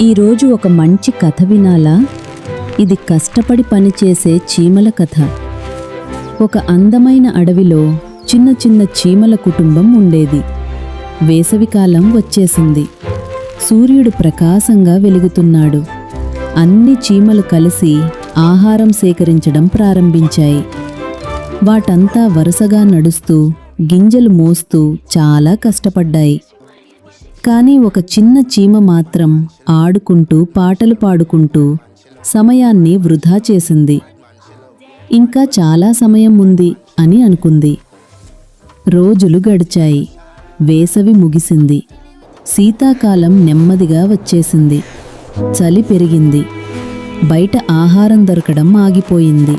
ఈరోజు ఒక మంచి కథ వినాలా? ఇది కష్టపడి పనిచేసే చీమల కథ. ఒక అందమైన అడవిలో చిన్న చిన్న చీమల కుటుంబం ఉండేది. వేసవికాలం వచ్చేసింది. సూర్యుడు ప్రకాశంగా వెలుగుతున్నాడు. అన్ని చీమలు కలిసి ఆహారం సేకరించడం ప్రారంభించాయి. వాటంతా వరుసగా నడుస్తూ గింజలు మోస్తూ చాలా కష్టపడ్డాయి. కానీ ఒక చిన్న చీమ మాత్రం ఆడుకుంటూ పాటలు పాడుకుంటూ సమయాన్ని వృధా చేసింది. ఇంకా చాలా సమయం ఉంది అని అనుకుంది. రోజులు గడిచాయి. వేసవి ముగిసింది. శీతాకాలం నెమ్మదిగా వచ్చేసింది. చలి పెరిగింది. బయట ఆహారం దొరకడం ఆగిపోయింది.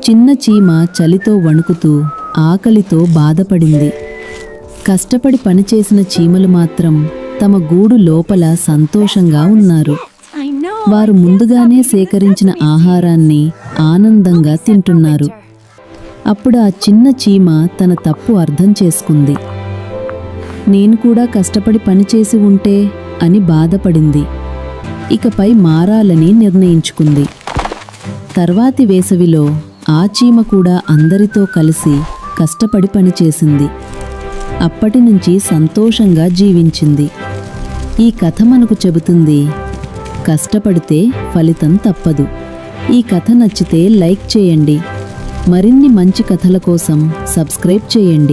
చిన్న చీమ చలితో వణుకుతూ ఆకలితో బాధపడింది. కష్టపడి పనిచేసిన చీమలు మాత్రం తమ గూడు లోపల సంతోషంగా ఉన్నారు. వారు ముందుగానే సేకరించిన ఆహారాన్ని ఆనందంగా తింటున్నారు. అప్పుడు ఆ చిన్న చీమ తన తప్పు అర్థం చేసుకుంది. నేను కూడా కష్టపడి పనిచేసి ఉంటే అని బాధపడింది. ఇకపై మారాలని నిర్ణయించుకుంది. తర్వాతి వేసవిలో ఆ చీమ కూడా అందరితో కలిసి కష్టపడి పనిచేసింది. అప్పటి నుంచి సంతోషంగా జీవించింది. ఈ కథ మనకు చెబుతుంది, కష్టపడితే ఫలితం తప్పదు. ఈ కథ నచ్చితే లైక్ చేయండి. మరిన్ని మంచి కథల కోసం సబ్స్క్రైబ్ చేయండి.